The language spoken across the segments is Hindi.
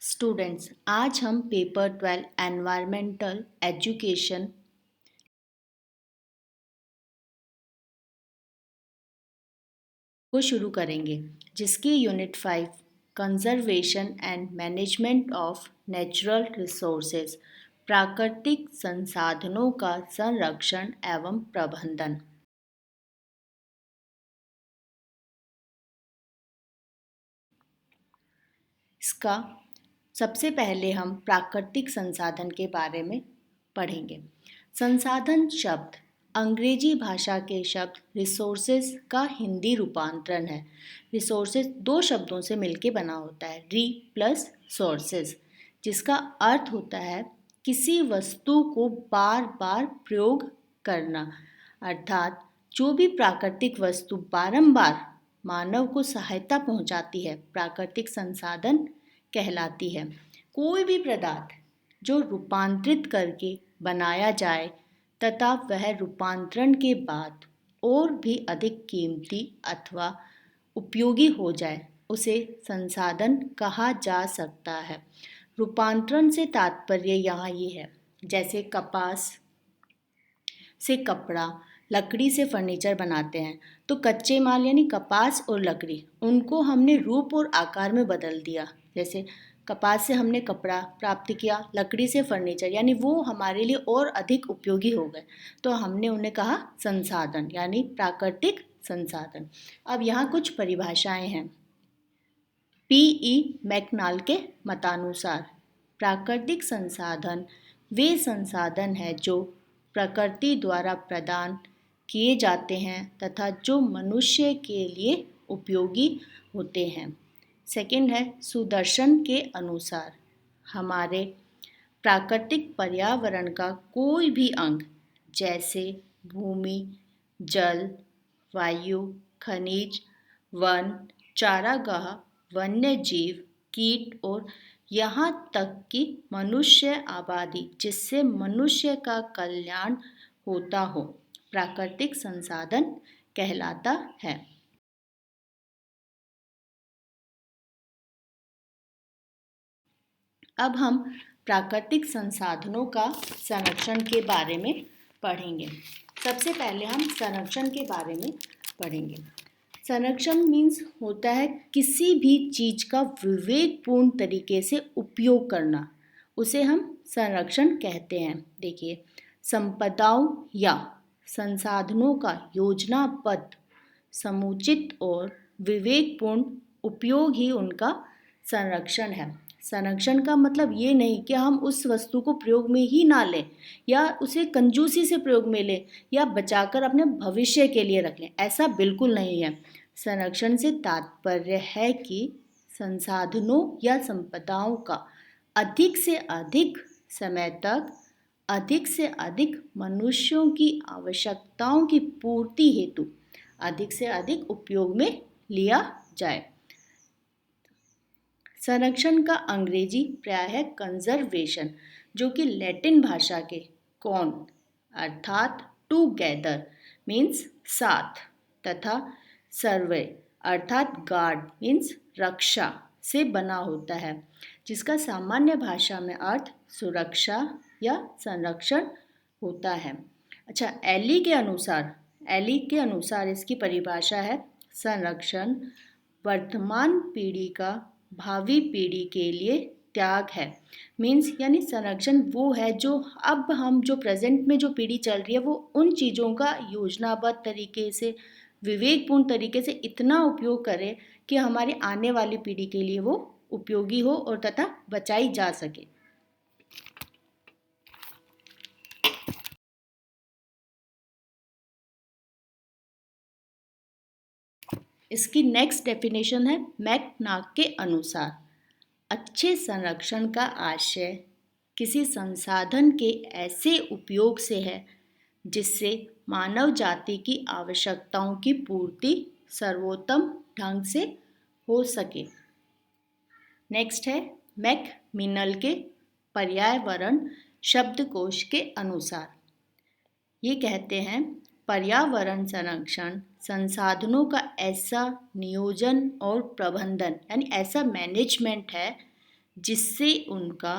स्टूडेंट्स, आज हम पेपर 12 एनवायरमेंटल एजुकेशन को शुरू करेंगे, जिसकी unit 5 conservation and management of natural resources, प्राकृतिक संसाधनों का संरक्षण एवं प्रबंधन। इसका सबसे पहले हम प्राकृतिक संसाधन के बारे में पढ़ेंगे। संसाधन शब्द अंग्रेजी भाषा के शब्द रिसोर्सेज का हिंदी रूपांतरण है। रिसोर्सेज दो शब्दों से मिलकर बना होता है, री प्लस सोर्सेज, जिसका अर्थ होता है किसी वस्तु को बार बार प्रयोग करना। अर्थात जो भी प्राकृतिक वस्तु बारंबार मानव को सहायता पहुंचाती है, प्राकृतिक संसाधन कहलाती है। कोई भी पदार्थ जो रूपांतरित करके बनाया जाए तथा वह रूपांतरण के बाद और भी अधिक कीमती अथवा उपयोगी हो जाए, उसे संसाधन कहा जा सकता है। रूपांतरण से तात्पर्य यहाँ ये है, जैसे कपास से कपड़ा, लकड़ी से फर्नीचर बनाते हैं, तो कच्चे माल यानी कपास और लकड़ी, उनको हमने रूप और आकार में बदल दिया। जैसे कपास से हमने कपड़ा प्राप्त किया, लकड़ी से फर्नीचर, यानी वो हमारे लिए और अधिक उपयोगी हो गए, तो हमने उन्हें कहा संसाधन यानी प्राकृतिक संसाधन। अब यहाँ कुछ परिभाषाएं हैं। पी.ई. मैकनाल के मतानुसार प्राकृतिक संसाधन वे संसाधन हैं जो प्रकृति द्वारा प्रदान किए जाते हैं तथा जो मनुष्य के लिए उपयोगी होते हैं। सेकंड है सुदर्शन के अनुसार हमारे प्राकृतिक पर्यावरण का कोई भी अंग, जैसे भूमि, जल, वायु, खनिज, वन, चारागाह, वन्य जीव, कीट और यहाँ तक कि मनुष्य आबादी, जिससे मनुष्य का कल्याण होता हो, प्राकृतिक संसाधन कहलाता है। अब हम प्राकृतिक संसाधनों का संरक्षण के बारे में पढ़ेंगे। सबसे पहले हम संरक्षण के बारे में पढ़ेंगे। संरक्षण मीन्स होता है किसी भी चीज का विवेकपूर्ण तरीके से उपयोग करना, उसे हम संरक्षण कहते हैं। देखिए, संपदाओं या संसाधनों का योजनाबद्ध, समुचित और विवेकपूर्ण उपयोग ही उनका संरक्षण है। संरक्षण का मतलब ये नहीं कि हम उस वस्तु को प्रयोग में ही ना लें या उसे कंजूसी से प्रयोग में लें या बचाकर अपने भविष्य के लिए रख लें, ऐसा बिल्कुल नहीं है। संरक्षण से तात्पर्य है कि संसाधनों या संपदाओं का अधिक से अधिक समय तक अधिक से अधिक मनुष्यों की आवश्यकताओं की पूर्ति हेतु अधिक से अधिक उपयोग में लिया जाए। संरक्षण का अंग्रेजी पर्याय है कंजर्वेशन, जो कि लैटिन भाषा के कॉन अर्थात टूगेदर मीन्स साथ तथा सर्वे अर्थात गार्ड मीन्स रक्षा से बना होता है, जिसका सामान्य भाषा में अर्थ सुरक्षा या संरक्षण होता है। अच्छा, एली के अनुसार इसकी परिभाषा है संरक्षण वर्तमान पीढ़ी का भावी पीढ़ी के लिए त्याग है। मीन्स यानी संरक्षण वो है जो अब हम जो प्रेजेंट में जो पीढ़ी चल रही है वो उन चीज़ों का योजनाबद्ध तरीके से, विवेकपूर्ण तरीके से इतना उपयोग करे कि हमारी आने वाली पीढ़ी के लिए वो उपयोगी हो और तथा बचाई जा सके। इसकी नेक्स्ट डेफिनेशन है मैकनाक के अनुसार अच्छे संरक्षण का आशय किसी संसाधन के ऐसे उपयोग से है जिससे मानव जाति की आवश्यकताओं की पूर्ति सर्वोत्तम ढंग से हो सके। नेक्स्ट है मैकमिनल के पर्यावरण शब्दकोश के अनुसार ये कहते हैं पर्यावरण संरक्षण संसाधनों का ऐसा नियोजन और प्रबंधन यानी ऐसा मैनेजमेंट है जिससे उनका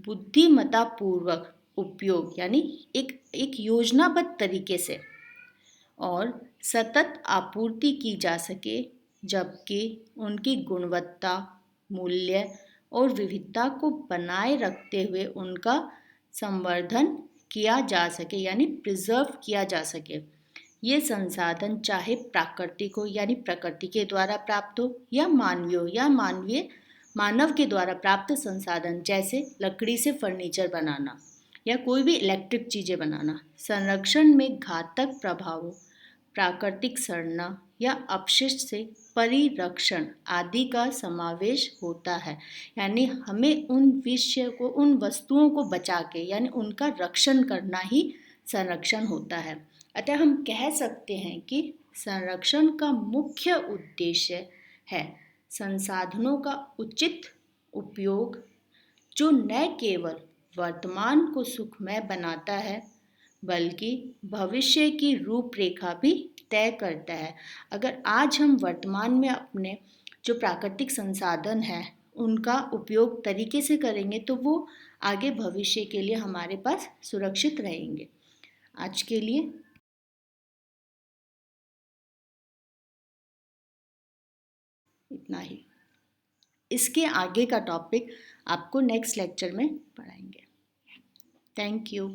बुद्धिमत्तापूर्वक उपयोग यानी एक योजनाबद्ध तरीके से और सतत आपूर्ति की जा सके, जबकि उनकी गुणवत्ता, मूल्य और विविधता को बनाए रखते हुए उनका संवर्धन किया जा सके यानी प्रिजर्व किया जा सके। ये संसाधन चाहे प्राकृतिक हो यानी प्रकृति के द्वारा प्राप्त हो या मानवीय हो या मानव के द्वारा प्राप्त संसाधन, जैसे लकड़ी से फर्नीचर बनाना या कोई भी इलेक्ट्रिक चीज़ें बनाना। संरक्षण में घातक प्रभावों, प्राकृतिक सड़ना या अपशिष्ट से परिरक्षण आदि का समावेश होता है। यानी हमें उन वस्तुओं को बचा के यानी उनका रक्षण करना ही संरक्षण होता है। अतः हम कह सकते हैं कि संरक्षण का मुख्य उद्देश्य है संसाधनों का उचित उपयोग, जो न केवल वर्तमान को सुखमय बनाता है बल्कि भविष्य की रूपरेखा भी तय करता है। अगर आज हम वर्तमान में अपने जो प्राकृतिक संसाधन हैं उनका उपयोग तरीके से करेंगे तो वो आगे भविष्य के लिए हमारे पास सुरक्षित रहेंगे। आज के लिए इतना ही। इसके आगे का टॉपिक आपको नेक्स्ट लेक्चर में पढ़ाएंगे। Thank you.